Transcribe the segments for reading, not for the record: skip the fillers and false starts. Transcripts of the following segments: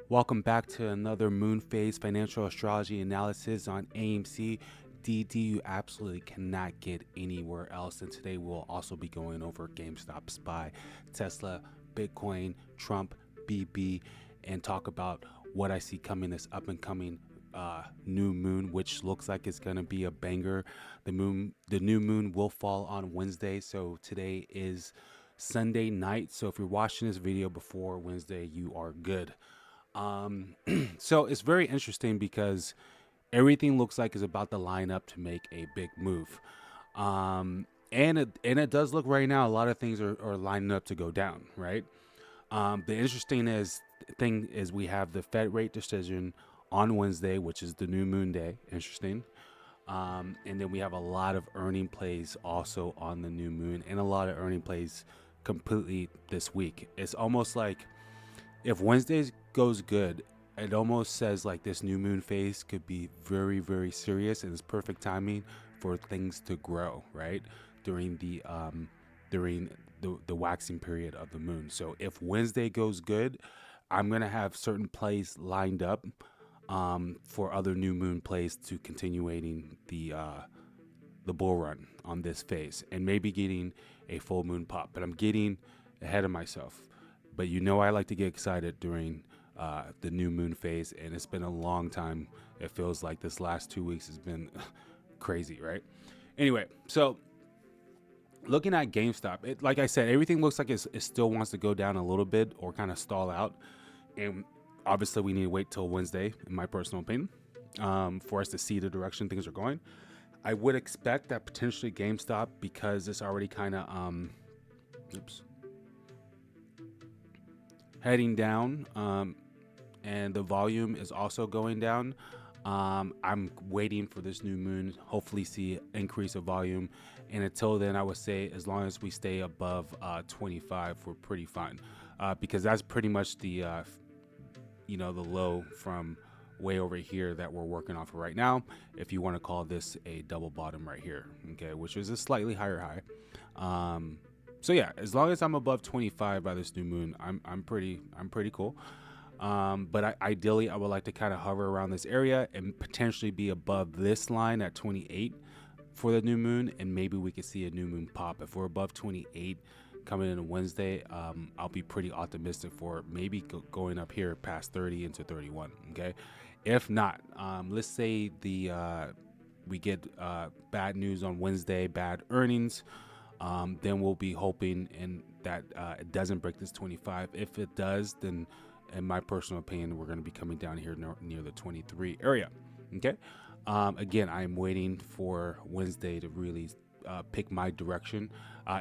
Welcome back to another moon phase financial astrology analysis on AMC. DD, you absolutely cannot get anywhere else. And today we'll also be going over GameStop, SPY, Tesla, Bitcoin, Trump, BB, and talk about what I see coming this up and coming new moon, which looks like it's gonna be a banger. The new moon will fall on Wednesday, so today is Sunday night. So if you're watching this video before Wednesday, you are good. So it's very interesting because everything looks like it's about to line up to make a big move. And it does look right now, a lot of things are lining up to go down, right? The interesting thing is we have the Fed rate decision on Wednesday, which is the new moon day. Interesting. And then we have a lot of earning plays also on the new moon and a lot of earning plays completely this week. It's almost like if Wednesday goes good, it almost says like this new moon phase could be very, very serious, and it's perfect timing for things to grow, right? During the waxing period of the moon. So if Wednesday goes good, I'm gonna have certain plays lined up for other new moon plays to continuating the bull run on this phase and maybe getting a full moon pop. But I'm getting ahead of myself. But you know I like to get excited during the new moon phase, and it's been a long time. It feels like this last 2 weeks has been crazy, right? Anyway, so looking at GameStop, like I said, everything looks like it still wants to go down a little bit or kind of stall out. And obviously we need to wait till Wednesday, in my personal opinion, for us to see the direction things are going. I would expect that potentially GameStop, because it's already kind of, heading down, and the volume is also going down. I'm waiting for this new moon, hopefully see increase of volume, and until then I would say as long as we stay above 25, we're pretty fine, because that's pretty much the the low from way over here that we're working off of right now, if you want to call this a double bottom right here, okay, which is a slightly higher high. So yeah, as long as I'm above 25 by this new moon, I'm pretty cool. But ideally, I would like to kind of hover around this area and potentially be above this line at 28 for the new moon, and maybe we could see a new moon pop. If we're above 28 coming in on Wednesday, I'll be pretty optimistic for maybe going up here past 30 into 31. Okay, if not, let's say we get bad news on Wednesday, bad earnings. Then we'll be hoping that it doesn't break this 25. If it does, then in my personal opinion, we're going to be coming down here near the 23 area. Okay. Again, I'm waiting for Wednesday to really pick my direction.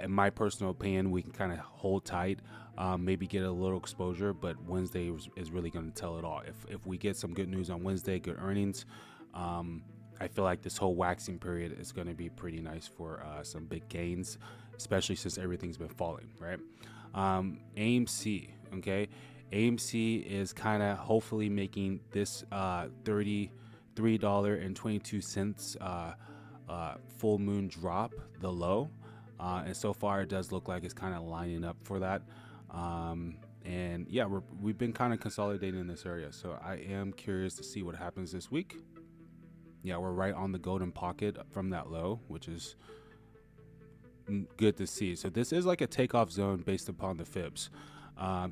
In my personal opinion, we can kind of hold tight, maybe get a little exposure, but Wednesday is really going to tell it all. If we get some good news on Wednesday, good earnings, I feel like this whole waxing period is going to be pretty nice for some big gains, especially since everything's been falling, right? AMC, okay? AMC is kind of hopefully making this $33.22 full moon drop the low. And so far it does look like it's kind of lining up for that. And yeah, we've been kind of consolidating in this area. So I am curious to see what happens this week. Yeah, we're right on the golden pocket from that low, which is good to see. So this is like a takeoff zone based upon the fibs.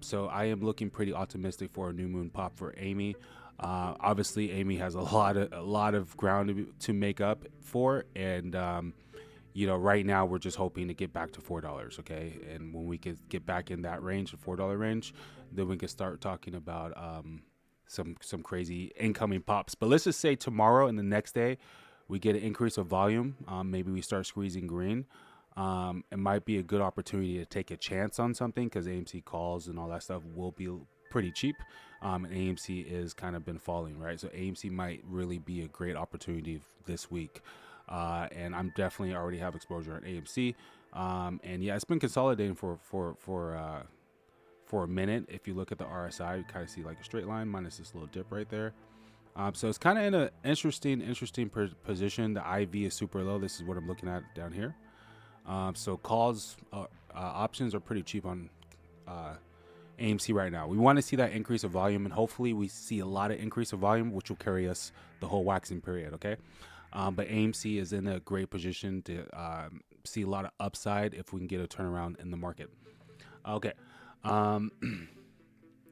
So I am looking pretty optimistic for a new moon pop for Amy. Obviously, Amy has a lot of ground to make up for, and right now we're just hoping to get back to $4. Okay, and when we can get back in that range, the $4 range, then we can start talking about some crazy incoming pops. But let's just say tomorrow and the next day we get an increase of volume. Maybe we start squeezing green. It might be a good opportunity to take a chance on something, because AMC calls and all that stuff will be pretty cheap, and AMC is kind of been falling, right? So AMC might really be a great opportunity this week, and I'm definitely already have exposure on AMC, and yeah, it's been consolidating for a minute. If you look at the RSI, you kind of see like a straight line minus this little dip right there. So it's kind of in an interesting position. The IV is super low. This is what I'm looking at down here. So calls options are pretty cheap on AMC right now. We want to see that increase of volume, and hopefully we see a lot of increase of volume, which will carry us the whole waxing period, okay? But AMC is in a great position to see a lot of upside if we can get a turnaround in the market. Okay.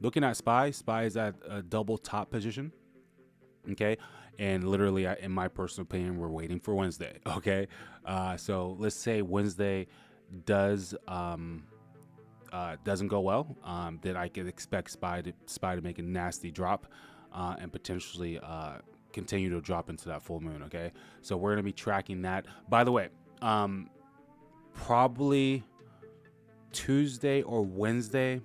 Looking at SPY is at a double top position, okay? And literally, in my personal opinion, we're waiting for Wednesday, okay? So let's say Wednesday doesn't go well, then I could expect SPY to make a nasty drop and potentially continue to drop into that full moon, okay? So we're going to be tracking that. By the way, probably Tuesday or Wednesday,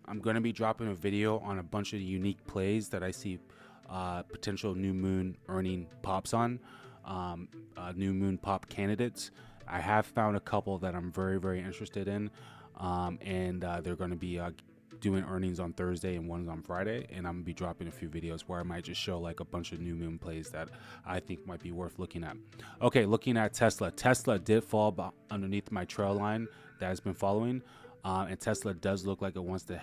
I'm going to be dropping a video on a bunch of unique plays that I see potential new moon earning pops on, new moon pop candidates. I have found a couple that I'm very, very interested in, and they're going to be doing earnings on Thursday and one's on Friday, and I'm gonna be dropping a few videos where I might just show like a bunch of new moon plays that I think might be worth looking at. Okay, looking at Tesla. Tesla did fall underneath my trail line that has been following, and Tesla does look like it wants to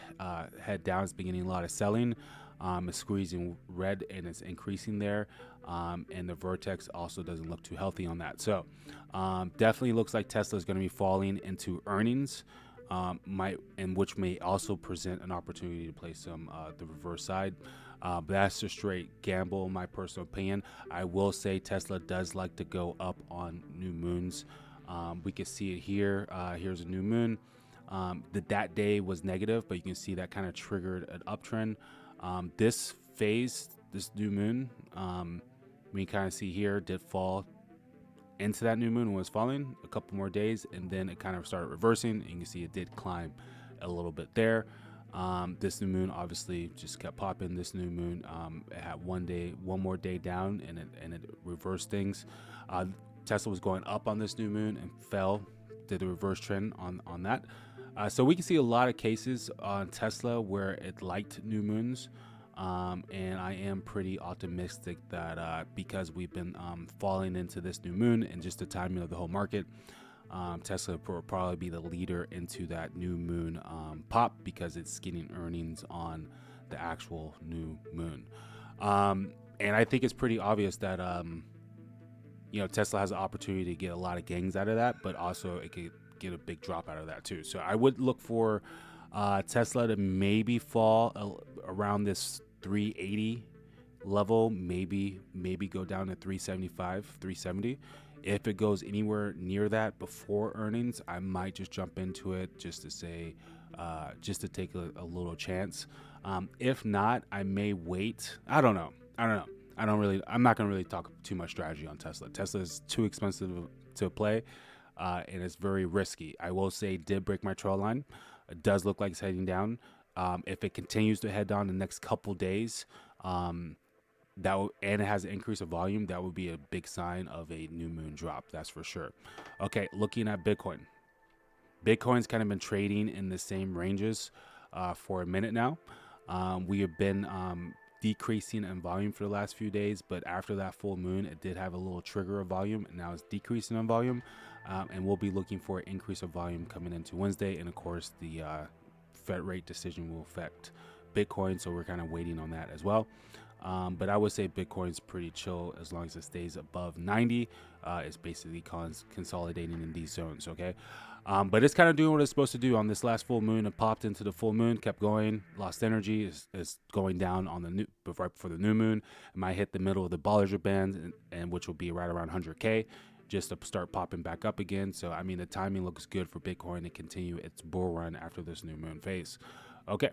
head down. It's beginning a lot of selling. It's squeezing red and it's increasing there, and the vertex also doesn't look too healthy on that. So definitely looks like Tesla is going to be falling into earnings, which may also present an opportunity to play some the reverse side. But that's a straight gamble, in my personal opinion. I will say Tesla does like to go up on new moons. We can see it here. Here's a new moon. That day was negative, but you can see that kind of triggered an uptrend. This phase, this new moon, we kind of see here, did fall into that new moon and was falling a couple more days, and then it kind of started reversing, and you can see it did climb a little bit there. This new moon obviously just kept popping. This new moon it had one more day down, and it reversed things. Tesla was going up on this new moon and fell, did a reverse trend on that. So we can see a lot of cases on Tesla where it liked new moons, and I am pretty optimistic that because we've been falling into this new moon and just the timing of the whole market, Tesla will probably be the leader into that new moon pop because it's getting earnings on the actual new moon. And I think it's pretty obvious that Tesla has an opportunity to get a lot of gains out of that, but also it could get a big drop out of that too. So I would look for Tesla to maybe fall around this 380 level, maybe go down to 375, 370. If it goes anywhere near that before earnings, I might just jump into it just to say, just to take a little chance. If not, I may wait. I don't know. I'm not gonna really talk too much strategy on Tesla. Tesla is too expensive to play, and it's very risky. I will say, did break my trail line. It does look like it's heading down. If it continues to head down the next couple days, and it has an increase of volume, that would be a big sign of a new moon drop. That's for sure. Okay, looking at Bitcoin. Bitcoin's kind of been trading in the same ranges for a minute now. We have been decreasing in volume for the last few days, but after that full moon, it did have a little trigger of volume, and now it's decreasing in volume. And we'll be looking for an increase of volume coming into Wednesday, and of course the Fed rate decision will affect Bitcoin, so we're kind of waiting on that as well. But I would say Bitcoin's pretty chill as long as it stays above 90. It's basically consolidating in these zones, okay? But it's kind of doing what it's supposed to do. On this last full moon, it popped into the full moon, kept going, lost energy, is going down on the right before the new moon. It might hit the middle of the Bollinger Band, and which will be right around 100K, just to start popping back up again. So, I mean, the timing looks good for Bitcoin to continue its bull run after this new moon phase. Okay.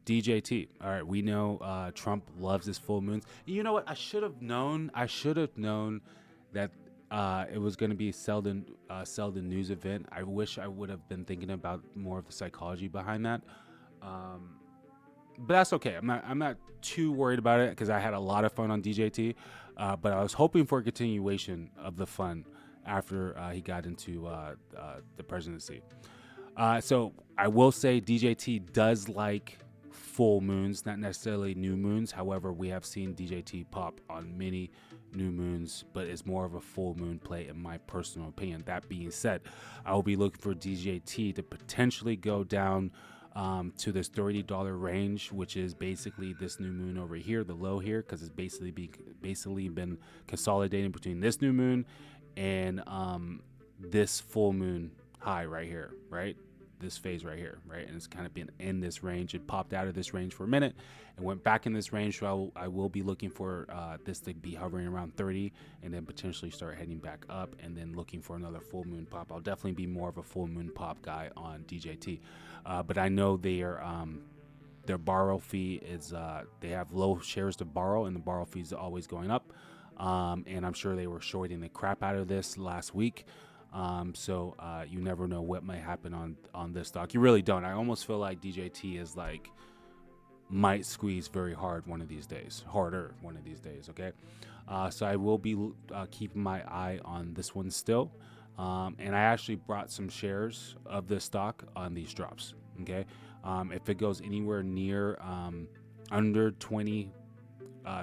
DJT. All right, we know Trump loves his full moons. You know what? I should have known that it was going to be a seldom news event. I wish I would have been thinking about more of the psychology behind that. But that's okay. I'm not too worried about it because I had a lot of fun on DJT. But I was hoping for a continuation of the fun after he got into the presidency. So I will say DJT does like full moons, not necessarily new moons. However, we have seen DJT pop on many new moons, but it's more of a full moon play in my personal opinion. That being said, I will be looking for DJT to potentially go down to this $30 range, which is basically this new moon over here, the low here, because it's basically been consolidating between this new moon and this full moon high right here, right? This phase right here, right? And it's kind of been in this range. It popped out of this range for a minute and went back in this range. So I will be looking for this to be hovering around 30 and then potentially start heading back up and then looking for another full moon pop. I'll definitely be more of a full moon pop guy on DJT. But I know their borrow fee is, they have low shares to borrow and the borrow fees are always going up. And I'm sure they were shorting the crap out of this last week. So you never know what might happen on this stock. You really don't. I almost feel like DJT is like might squeeze very hard one of these days, harder one of these days. Okay. So I will be keeping my eye on this one still. And I actually brought some shares of this stock on these drops. Okay. If it goes anywhere near under 20,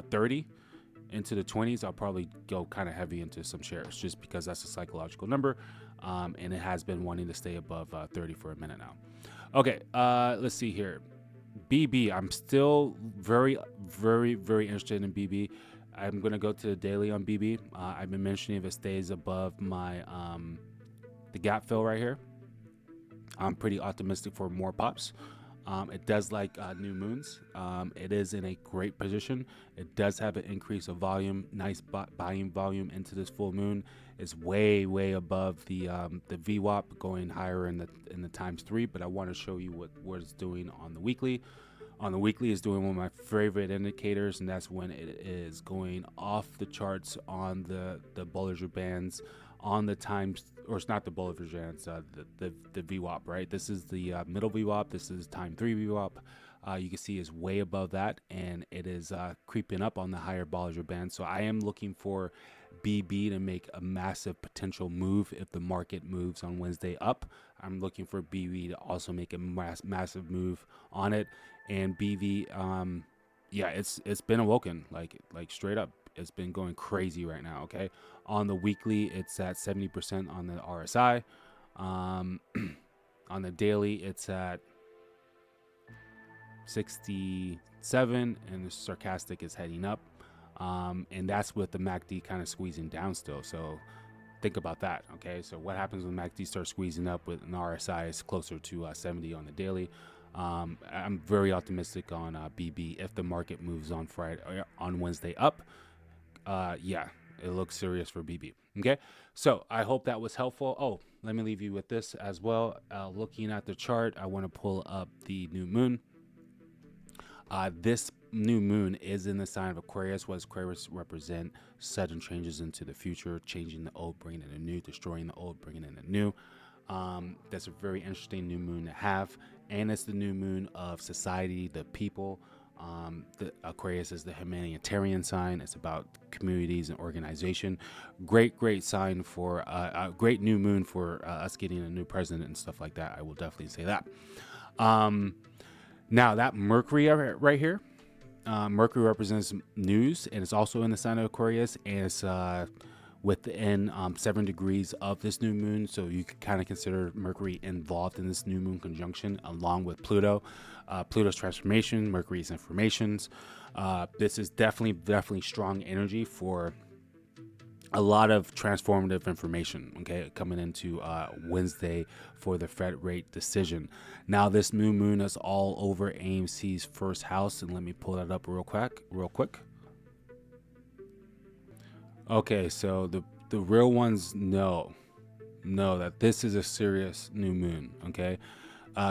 30 into the 20s, I'll probably go kind of heavy into some shares just because that's a psychological number. And it has been wanting to stay above 30 for a minute now. Okay, let's see here. BB, I'm still very, very, very interested in BB. I'm going to go to the daily on BB. I've been mentioning if it stays above my the gap fill right here, I'm pretty optimistic for more pops. It does like new moons. It is in a great position. It does have an increase of volume, nice buying volume into this full moon. It's way, way above the VWAP, going higher in the ×3. But I want to show you what it's doing on the weekly. On the weekly, is doing one of my favorite indicators, and that's when it is going off the charts on the Bollinger Bands, on the times, or it's not the Bollinger Bands, the VWAP, right? This is the middle VWAP. This is ×3 VWAP. You can see is way above that, and it is creeping up on the higher Bollinger Band. So I am looking for BB to make a massive potential move if the market moves on Wednesday up. I'm looking for BB to also make a massive move on it. And BV, yeah, it's been awoken, like straight up. It's been going crazy right now. Okay, on the weekly, it's at 70% on the RSI. On the daily, it's at 67, and the stochastic is heading up. And that's with the MACD kind of squeezing down still. So think about that. Okay, so what happens when MACD starts squeezing up with an RSI is closer to 70 on the daily? I'm very optimistic on BB if the market moves on Friday or on Wednesday up. Yeah, it looks serious for BB. Okay, so I hope that was helpful. Oh, let me leave you with this as well. Looking at the chart, I want to pull up the new moon. This new moon is in the sign of Aquarius. What does Aquarius represent? Sudden changes into the future, changing the old, bringing in the new, destroying the old, bringing in the new. That's a very interesting new moon to have, and it's the new moon of society, the people. The Aquarius is the humanitarian sign. It's about communities and organization. Great sign for a great new moon for us getting a new president and stuff like that. I will definitely say that. Now that Mercury right here, Mercury represents news, and it's also in the sign of Aquarius, and it's within 7 degrees of this new moon. So you could kind of consider Mercury involved in this new moon conjunction along with Pluto. Pluto's transformation, Mercury's informations. This is definitely strong energy for a lot of transformative information, okay, coming into Wednesday for the Fed rate decision. Now, this new moon is all over AMC's first house, and let me pull that up real quick. Okay, so the real ones know that this is a serious new moon, okay?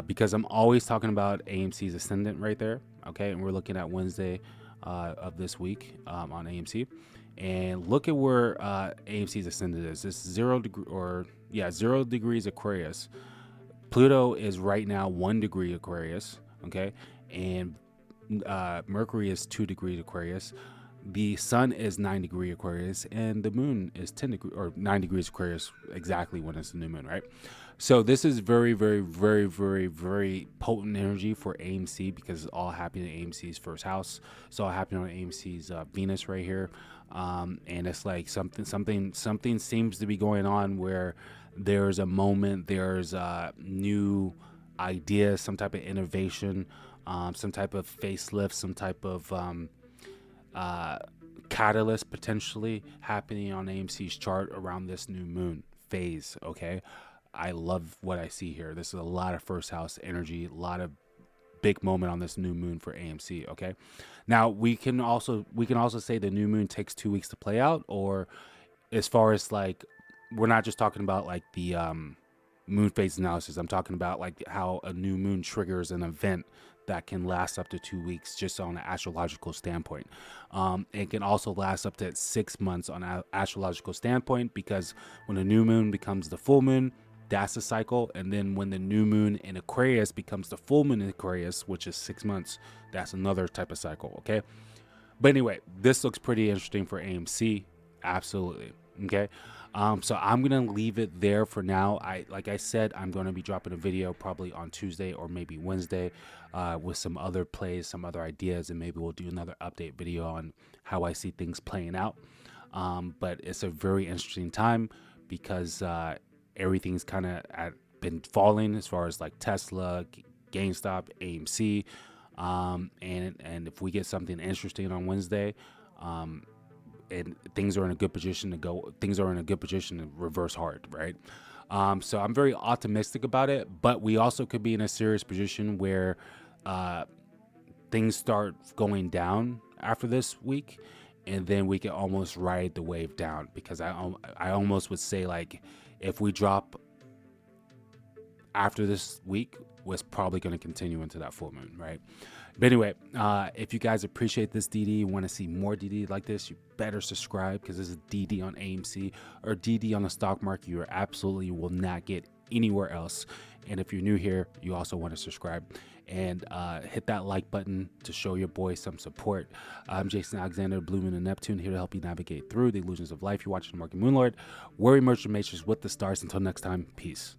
Because I'm always talking about AMC's ascendant right there, okay? And we're looking at Wednesday of this week on AMC. And look at where AMC's ascendant is. This 0 degrees Aquarius. Pluto is right now 1 degree Aquarius, okay? And Mercury is 2 degrees Aquarius. the sun is 9 degree Aquarius and the moon is 10 degree or 9 degrees Aquarius exactly when it's the new moon, right? So this is very, very, very, very, very potent energy for AMC because it's all happening in AMC's first house. It's all happening on AMC's Venus right here, and it's like something seems to be going on where there's a moment, there's a new idea, some type of innovation, some type of facelift, some type of catalyst potentially happening on AMC's chart around this new moon phase. Okay, I love what I see here. This is a lot of first house energy, a lot of big moment on this new moon for AMC. Okay, now we can also say the new moon takes 2 weeks to play out, or as far as like, we're not just talking about like the moon phase analysis. I'm talking about like how a new moon triggers an event that can last up to 2 weeks just on an astrological standpoint. It can also last up to 6 months on an astrological standpoint, because when a new moon becomes the full moon, that's a cycle. And then when the new moon in Aquarius becomes the full moon in Aquarius, which is 6 months, that's another type of cycle. Okay. But anyway, this looks pretty interesting for AMC. Absolutely. Okay. So I'm going to leave it there for now. Like I said, I'm going to be dropping a video probably on Tuesday or maybe Wednesday with some other plays, some other ideas, and maybe we'll do another update video on how I see things playing out. But it's a very interesting time because everything's kind of been falling as far as like Tesla, GameStop, AMC. And if we get something interesting on Wednesday, and things are in a good position to reverse hard, right? So I'm very optimistic about it, but we also could be in a serious position where things start going down after this week, and then we can almost ride the wave down, because I almost would say, like, if we drop after this week, was probably going to continue into that full moon, right? But anyway, if you guys appreciate this DD, want to see more DD like this, you better subscribe, because this is DD on AMC or DD on the stock market. You absolutely will not get anywhere else. And if you're new here, you also want to subscribe and hit that like button to show your boy some support. I'm Jason Alexander, Blue Moon and Neptune, here to help you navigate through the illusions of life. You're watching the Market Moonlord, Worry Merchant Matrix with the stars. Until next time, peace.